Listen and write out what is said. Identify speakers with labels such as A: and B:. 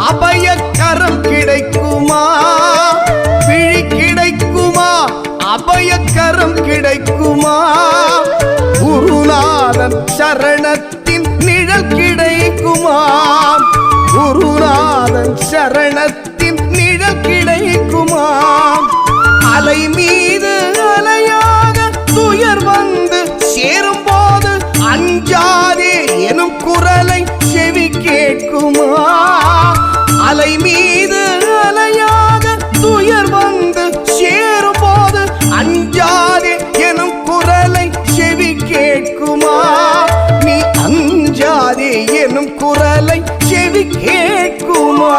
A: அபயக்கரம் கிடைக்குமா? விழி கிடைக்குமா? அபயக்கரம் கிடைக்குமா? குருநாதன் சரணத்தின் நிழல் கிடைக்குமா? குருநாதன் சரணத்தின் நிழல் கிடைக்குமா? அலை மீது அலையாக துயர் வந்து சேரும் போது அஞ்சாதே எனும் குரலை செவி கேட்குமா? அலை மீது அலையாக துயர் வந்து சேரும் போது அஞ்சாதே எனும் குரலை செவி கேட்குமா? நீ அஞ்சாதே எனும் குரலை செவி கேட்குமா?